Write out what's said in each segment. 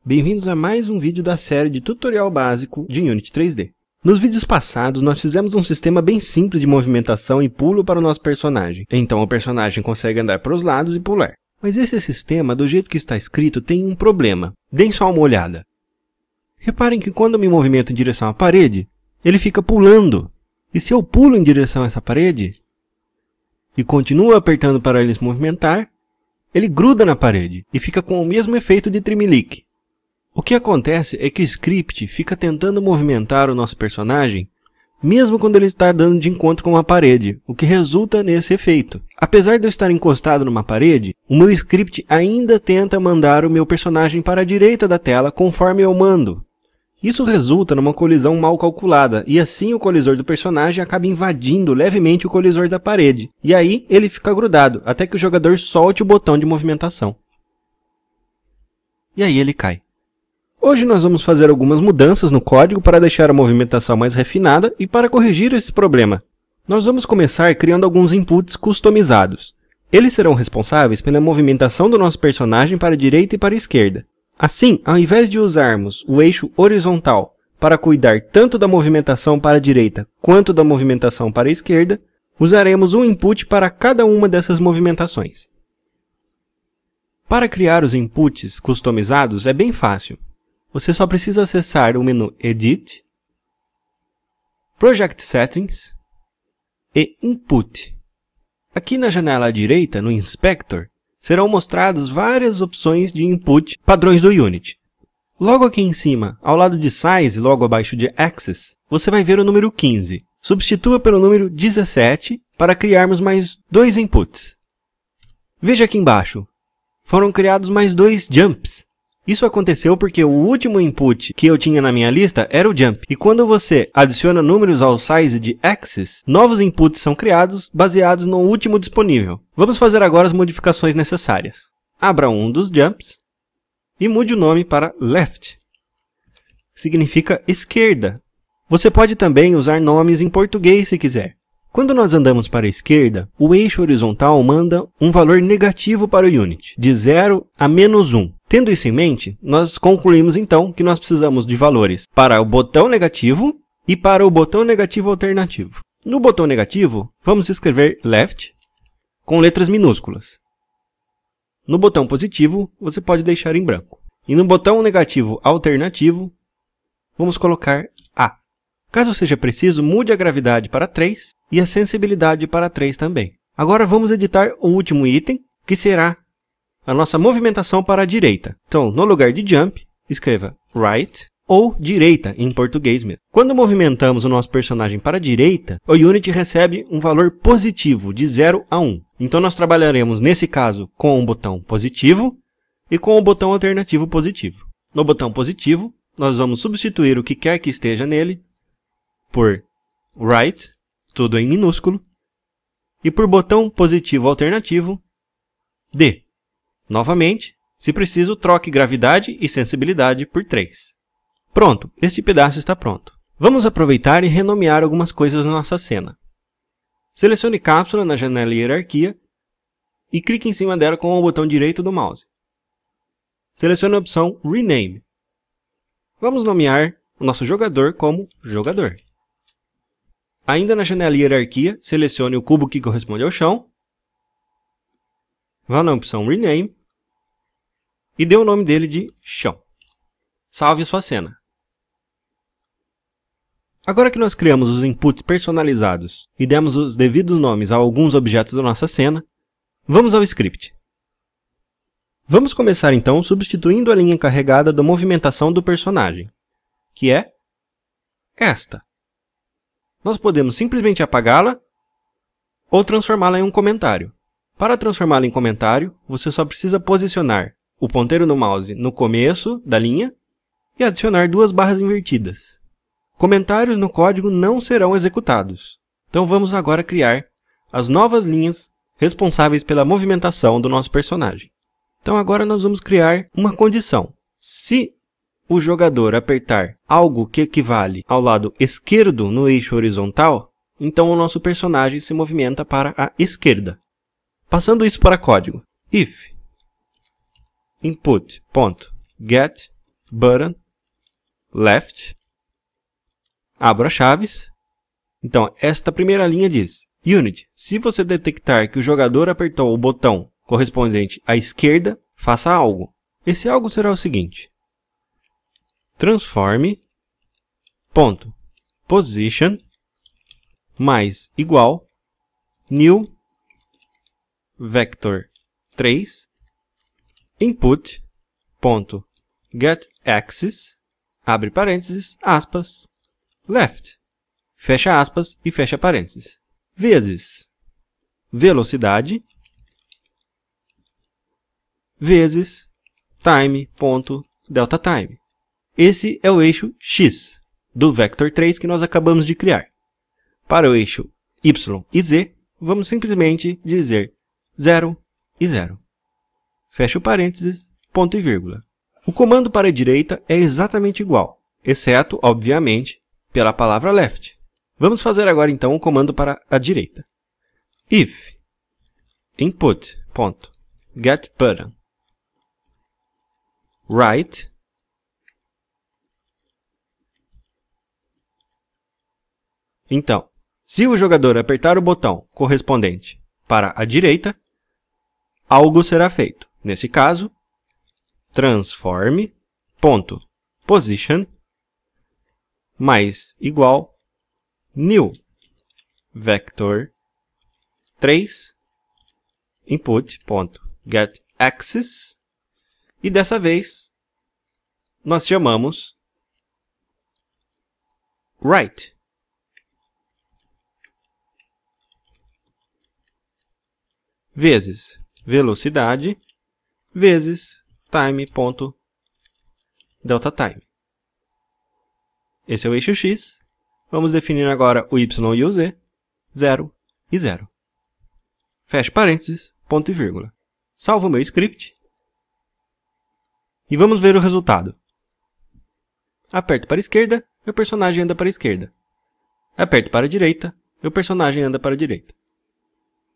Bem-vindos a mais um vídeo da série de tutorial básico de Unity 3D. Nos vídeos passados, nós fizemos um sistema bem simples de movimentação e pulo para o nosso personagem. Então o personagem consegue andar para os lados e pular. Mas esse sistema, do jeito que está escrito, tem um problema. Deem só uma olhada. Reparem que quando eu me movimento em direção à parede, ele fica pulando. E se eu pulo em direção a essa parede e continuo apertando para ele se movimentar, ele gruda na parede e fica com o mesmo efeito de tremelique. O que acontece é que o script fica tentando movimentar o nosso personagem, mesmo quando ele está dando de encontro com uma parede, o que resulta nesse efeito. Apesar de eu estar encostado numa parede, o meu script ainda tenta mandar o meu personagem para a direita da tela conforme eu mando. Isso resulta numa colisão mal calculada, e assim o colisor do personagem acaba invadindo levemente o colisor da parede. E aí ele fica grudado, até que o jogador solte o botão de movimentação. E aí ele cai. Hoje nós vamos fazer algumas mudanças no código para deixar a movimentação mais refinada e para corrigir esse problema. Nós vamos começar criando alguns inputs customizados. Eles serão responsáveis pela movimentação do nosso personagem para a direita e para a esquerda. Assim, ao invés de usarmos o eixo horizontal para cuidar tanto da movimentação para a direita quanto da movimentação para a esquerda, usaremos um input para cada uma dessas movimentações. Para criar os inputs customizados é bem fácil. Você só precisa acessar o menu Edit, Project Settings e Input. Aqui na janela à direita, no Inspector, serão mostradas várias opções de input padrões do Unity. Logo aqui em cima, ao lado de Size, logo abaixo de Axis, você vai ver o número 15. Substitua pelo número 17 para criarmos mais dois inputs. Veja aqui embaixo, foram criados mais dois jumps. Isso aconteceu porque o último input que eu tinha na minha lista era o jump. E quando você adiciona números ao size de axis, novos inputs são criados baseados no último disponível. Vamos fazer agora as modificações necessárias. Abra um dos jumps e mude o nome para left. Significa esquerda. Você pode também usar nomes em português se quiser. Quando nós andamos para a esquerda, o eixo horizontal manda um valor negativo para o Unity, de 0 a -1. Tendo isso em mente, nós concluímos então que nós precisamos de valores para o botão negativo e para o botão negativo alternativo. No botão negativo, vamos escrever left com letras minúsculas. No botão positivo, você pode deixar em branco. E no botão negativo alternativo, vamos colocar A. Caso seja preciso, mude a gravidade para 3 e a sensibilidade para 3 também. Agora vamos editar o último item, que será a nossa movimentação para a direita. Então, no lugar de jump, escreva right ou direita em português mesmo. Quando movimentamos o nosso personagem para a direita, o Unity recebe um valor positivo de 0 a 1. Então nós trabalharemos nesse caso com o botão positivo e com o botão alternativo positivo. No botão positivo, nós vamos substituir o que quer que esteja nele por right, tudo em minúsculo, e por botão positivo alternativo, D. Novamente, se preciso, troque gravidade e sensibilidade por 3. Pronto, este pedaço está pronto. Vamos aproveitar e renomear algumas coisas na nossa cena. Selecione cápsula na janela hierarquia e clique em cima dela com o botão direito do mouse. Selecione a opção Rename. Vamos nomear o nosso jogador como jogador. Ainda na janela hierarquia, selecione o cubo que corresponde ao chão. Vá na opção Rename e dê o nome dele de chão. Salve sua cena. Agora que nós criamos os inputs personalizados e demos os devidos nomes a alguns objetos da nossa cena, vamos ao script. Vamos começar então substituindo a linha encarregada da movimentação do personagem, que é esta. Nós podemos simplesmente apagá-la ou transformá-la em um comentário. Para transformá-la em comentário, você só precisa posicionar o ponteiro do mouse no começo da linha e adicionar duas barras invertidas. Comentários no código não serão executados. Então vamos agora criar as novas linhas responsáveis pela movimentação do nosso personagem. Então agora nós vamos criar uma condição. Se o jogador apertar algo que equivale ao lado esquerdo no eixo horizontal, então o nosso personagem se movimenta para a esquerda. Passando isso para código. If input.get button, left, abro as chaves. Então, esta primeira linha diz, Unity, se você detectar que o jogador apertou o botão correspondente à esquerda, faça algo. Esse algo será o seguinte, transforme, ponto, position, mais igual, new, vector 3, input, ponto, get axis, abre parênteses, aspas, left, fecha aspas e fecha parênteses, vezes velocidade, vezes time, ponto, delta time. Esse é o eixo X do vector 3 que nós acabamos de criar. Para o eixo Y e Z, vamos simplesmente dizer 0 e 0. Fecha o parênteses, ponto e vírgula. O comando para a direita é exatamente igual, exceto, obviamente, pela palavra left. Vamos fazer agora então o comando para a direita. If input, ponto, get button, right, então, se o jogador apertar o botão correspondente para a direita, algo será feito. Nesse caso, transforme, ponto, position, mais igual, new, vector 3, input, ponto, get axis, e dessa vez, nós chamamos right. Vezes velocidade, vezes time, ponto, delta time. Esse é o eixo X. Vamos definir agora o Y e o Z, 0 e 0. Fecho parênteses, ponto e vírgula. Salvo o meu script. E vamos ver o resultado. Aperto para a esquerda, meu personagem anda para a esquerda. Aperto para a direita, meu personagem anda para a direita.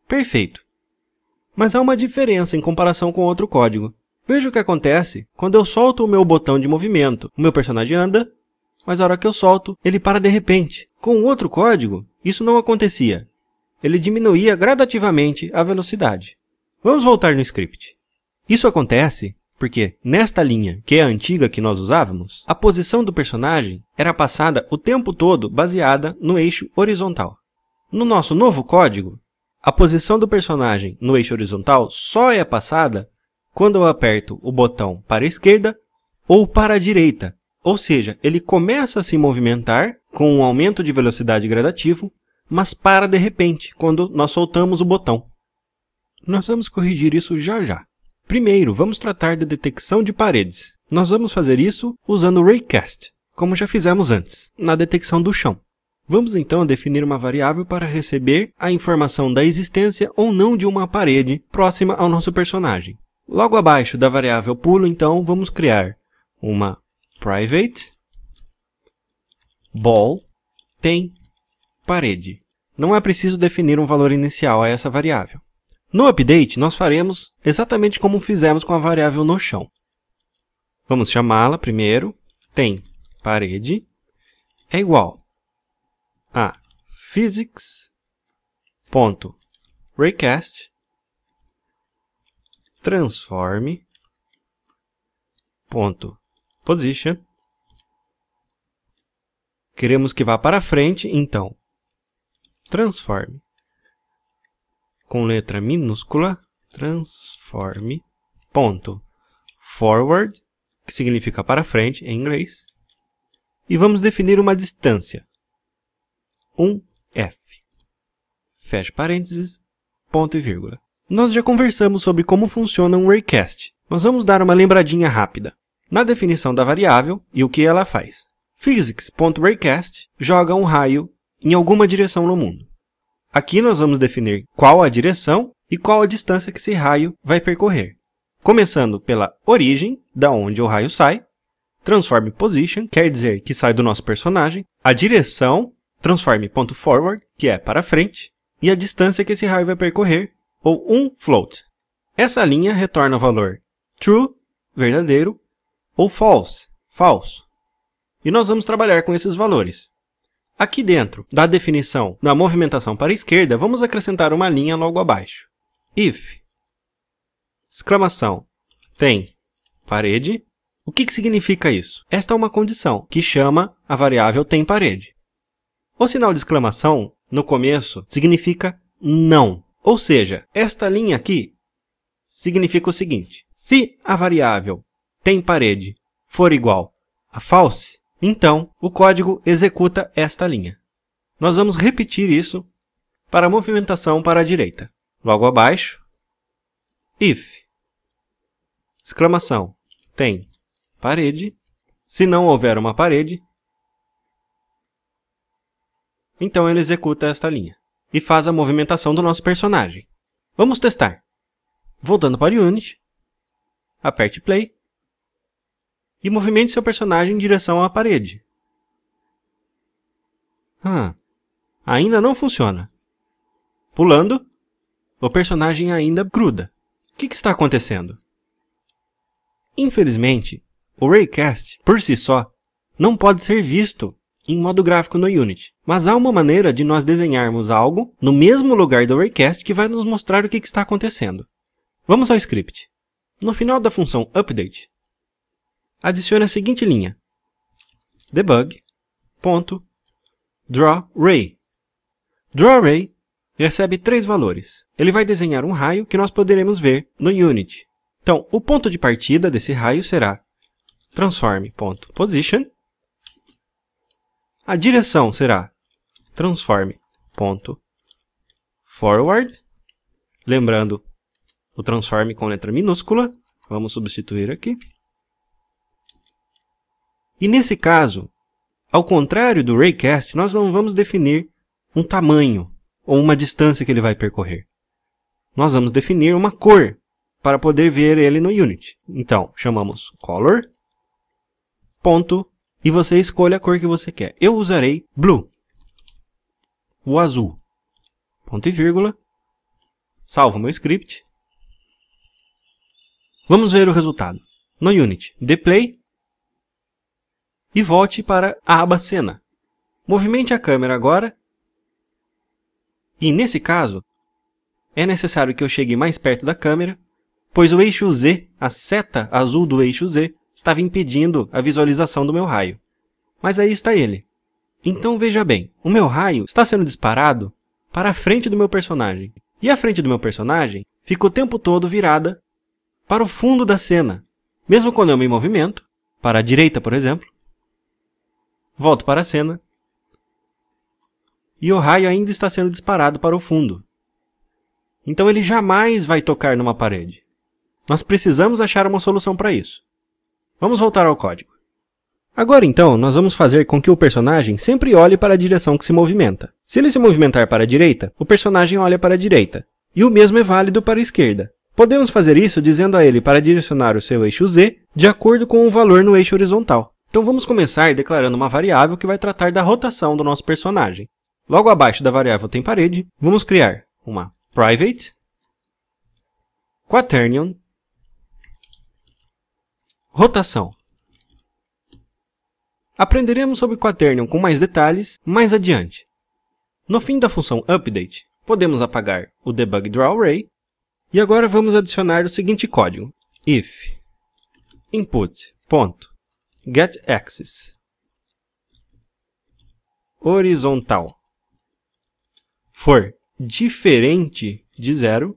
Perfeito. Mas há uma diferença em comparação com outro código. Veja o que acontece quando eu solto o meu botão de movimento. O meu personagem anda, mas a hora que eu solto, ele para de repente. Com o outro código, isso não acontecia. Ele diminuía gradativamente a velocidade. Vamos voltar no script. Isso acontece porque, nesta linha, que é a antiga que nós usávamos, a posição do personagem era passada o tempo todo baseada no eixo horizontal. No nosso novo código, a posição do personagem no eixo horizontal só é passada quando eu aperto o botão para a esquerda ou para a direita. Ou seja, ele começa a se movimentar com um aumento de velocidade gradativo, mas para de repente quando nós soltamos o botão. Nós vamos corrigir isso já já. Primeiro, vamos tratar da detecção de paredes. Nós vamos fazer isso usando o raycast, como já fizemos antes, na detecção do chão. Vamos então definir uma variável para receber a informação da existência ou não de uma parede próxima ao nosso personagem. Logo abaixo da variável pulo, então, vamos criar uma private ball tem parede. Não é preciso definir um valor inicial a essa variável. No update, nós faremos exatamente como fizemos com a variável no chão. Vamos chamá-la primeiro, tem parede, é igual a physics.raycast transform.position. Queremos que vá para frente, então transform com letra minúscula, transform.forward, que significa para frente em inglês, e vamos definir uma distância. 1f. Fecha parênteses, ponto e vírgula. Nós já conversamos sobre como funciona um raycast, mas vamos dar uma lembradinha rápida. Na definição da variável e o que ela faz. Physics.raycast joga um raio em alguma direção no mundo. Aqui nós vamos definir qual a direção e qual a distância que esse raio vai percorrer. Começando pela origem, da onde o raio sai. Transform position, quer dizer que sai do nosso personagem. A direção, transform.forward, que é para frente. E a distância que esse raio vai percorrer, ou float. Essa linha retorna o valor true, verdadeiro, ou false, falso. E nós vamos trabalhar com esses valores. Aqui dentro da definição da movimentação para a esquerda, vamos acrescentar uma linha logo abaixo. If, exclamação, tem parede. O que significa isso? Esta é uma condição que chama a variável tem parede. O sinal de exclamação no começo significa não. Ou seja, esta linha aqui significa o seguinte: se a variável tem parede for igual a false, então o código executa esta linha. Nós vamos repetir isso para a movimentação para a direita. Logo abaixo, if, exclamação, tem parede. Se não houver uma parede, então ele executa esta linha e faz a movimentação do nosso personagem. Vamos testar. Voltando para o Unity, aperte Play e movimente seu personagem em direção à parede. Ainda não funciona. Pulando, o personagem ainda gruda. O que está acontecendo? Infelizmente, o Raycast, por si só, não pode ser visto em modo gráfico no Unity. Mas há uma maneira de nós desenharmos algo no mesmo lugar do Raycast que vai nos mostrar o que está acontecendo. Vamos ao script. No final da função update, adicione a seguinte linha: debug.drawRay. DrawRay recebe 3 valores. Ele vai desenhar um raio que nós poderemos ver no Unity. Então, o ponto de partida desse raio será transform.position. A direção será transform.forward. Lembrando, o transform com letra minúscula. Vamos substituir aqui. E nesse caso, ao contrário do Raycast, nós não vamos definir um tamanho ou uma distância que ele vai percorrer. Nós vamos definir uma cor para poder ver ele no Unity. Então, chamamos color. Ponto. E você escolhe a cor que você quer. Eu usarei blue, o azul. Ponto e vírgula. Salvo meu script. Vamos ver o resultado. No Unity, dê play e volte para a aba cena. Movimente a câmera agora. E nesse caso, é necessário que eu chegue mais perto da câmera, pois o eixo Z, a seta azul do eixo Z, estava impedindo a visualização do meu raio. Mas aí está ele. Então veja bem, o meu raio está sendo disparado para a frente do meu personagem. E a frente do meu personagem fica o tempo todo virada para o fundo da cena. Mesmo quando eu me movimento, para a direita, por exemplo, volto para a cena e o raio ainda está sendo disparado para o fundo. Então ele jamais vai tocar numa parede. Nós precisamos achar uma solução para isso. Vamos voltar ao código. Agora então, nós vamos fazer com que o personagem sempre olhe para a direção que se movimenta. Se ele se movimentar para a direita, o personagem olha para a direita. E o mesmo é válido para a esquerda. Podemos fazer isso dizendo a ele para direcionar o seu eixo Z de acordo com o valor no eixo horizontal. Então vamos começar declarando uma variável que vai tratar da rotação do nosso personagem. Logo abaixo da variável tem parede, vamos criar uma private quaternion rotação. Aprenderemos sobre quaternion com mais detalhes mais adiante. No fim da função update, podemos apagar o debug drawRay e agora vamos adicionar o seguinte código: if input.getAxis horizontal for diferente de 0.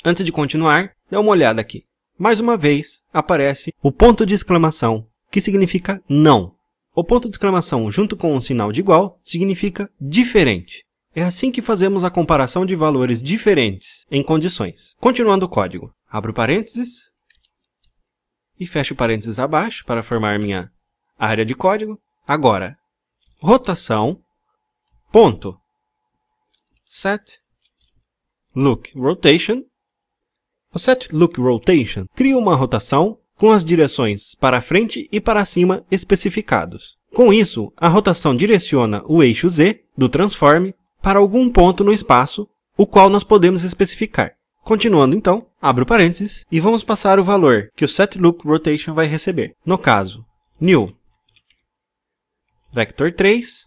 Antes de continuar, dá uma olhada aqui. Mais uma vez, aparece o ponto de exclamação, que significa não. O ponto de exclamação junto com um sinal de igual significa diferente. É assim que fazemos a comparação de valores diferentes em condições. Continuando o código, abro parênteses e fecho parênteses abaixo para formar minha área de código. Agora, rotação, ponto, set look rotation. O set look rotation cria uma rotação com as direções para frente e para cima especificados. Com isso, a rotação direciona o eixo Z do transform para algum ponto no espaço, o qual nós podemos especificar. Continuando então, abro parênteses e vamos passar o valor que o set look rotation vai receber. No caso, new vector 3,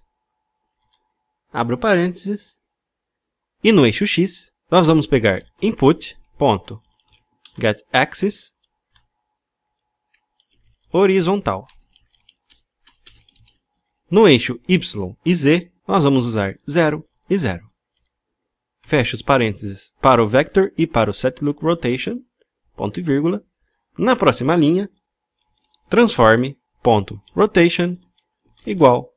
abro parênteses, e no eixo X nós vamos pegar input.getAxis horizontal. No eixo Y e Z nós vamos usar 0 e 0. Fecho os parênteses para o vector e para o setLookRotation, ponto e vírgula. Na próxima linha, transforme ponto rotation igual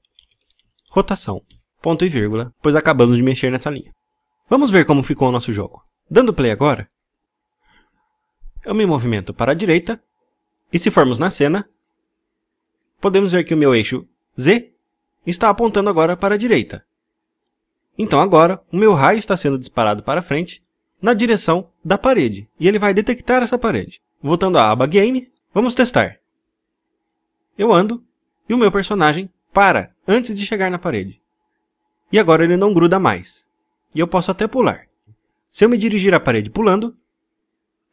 rotação, ponto e vírgula, pois acabamos de mexer nessa linha. Vamos ver como ficou o nosso jogo. Dando play agora, eu me movimento para a direita, e se formos na cena, podemos ver que o meu eixo Z está apontando agora para a direita. Então agora, o meu raio está sendo disparado para frente, na direção da parede, e ele vai detectar essa parede. Voltando à aba Game, vamos testar. Eu ando, e o meu personagem para antes de chegar na parede. E agora ele não gruda mais. E eu posso até pular. Se eu me dirigir à parede pulando,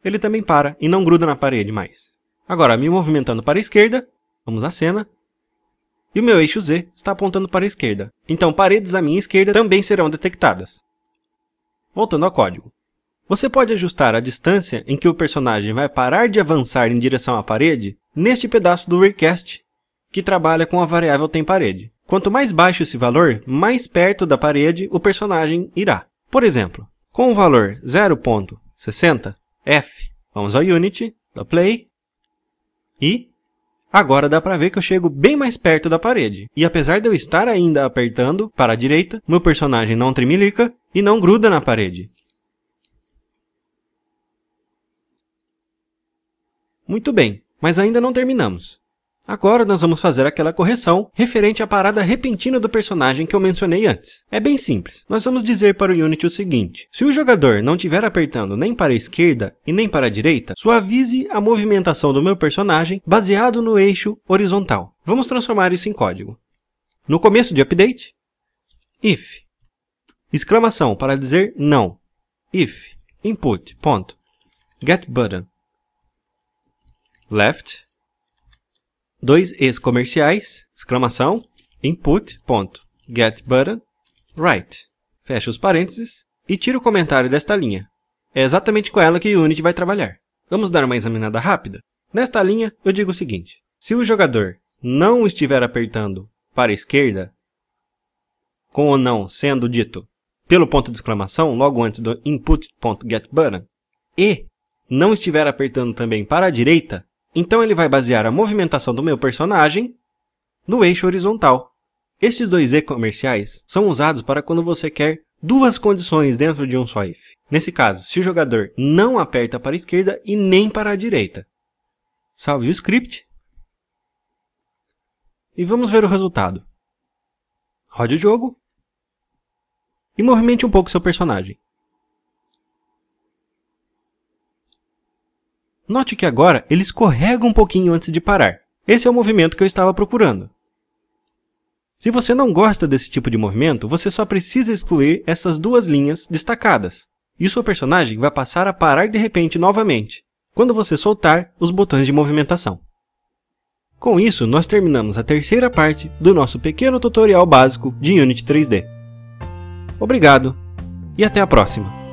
ele também para e não gruda na parede mais. Agora, me movimentando para a esquerda, vamos à cena. E o meu eixo Z está apontando para a esquerda. Então, paredes à minha esquerda também serão detectadas. Voltando ao código. Você pode ajustar a distância em que o personagem vai parar de avançar em direção à parede neste pedaço do Recast, que trabalha com a variável temParede. Quanto mais baixo esse valor, mais perto da parede o personagem irá. Por exemplo, com o valor 0.60, F, vamos ao Unity, dá Play, e agora dá para ver que eu chego bem mais perto da parede. E apesar de eu estar ainda apertando para a direita, meu personagem não tremelica e não gruda na parede. Muito bem, mas ainda não terminamos. Agora nós vamos fazer aquela correção referente à parada repentina do personagem que eu mencionei antes. É bem simples. Nós vamos dizer para o Unity o seguinte: se o jogador não estiver apertando nem para a esquerda e nem para a direita, suavize a movimentação do meu personagem baseado no eixo horizontal. Vamos transformar isso em código. No começo de update, if, exclamação para dizer não, if, input.getButton, left, dois es comerciais, exclamação, input.getButton, right. Fecha os parênteses e tira o comentário desta linha. É exatamente com ela que o Unity vai trabalhar. Vamos dar uma examinada rápida? Nesta linha, eu digo o seguinte: se o jogador não estiver apertando para a esquerda, com o não sendo dito pelo ponto de exclamação logo antes do input.getButton, e não estiver apertando também para a direita, então ele vai basear a movimentação do meu personagem no eixo horizontal. Estes dois e comerciais são usados para quando você quer duas condições dentro de um só if. Nesse caso, se o jogador não aperta para a esquerda e nem para a direita. Salve o script. E vamos ver o resultado. Rode o jogo. E movimente um pouco seu personagem. Note que agora ele escorrega um pouquinho antes de parar. Esse é o movimento que eu estava procurando. Se você não gosta desse tipo de movimento, você só precisa excluir essas duas linhas destacadas. E o seu personagem vai passar a parar de repente novamente, quando você soltar os botões de movimentação. Com isso, nós terminamos a terceira parte do nosso pequeno tutorial básico de Unity 3D. Obrigado e até a próxima!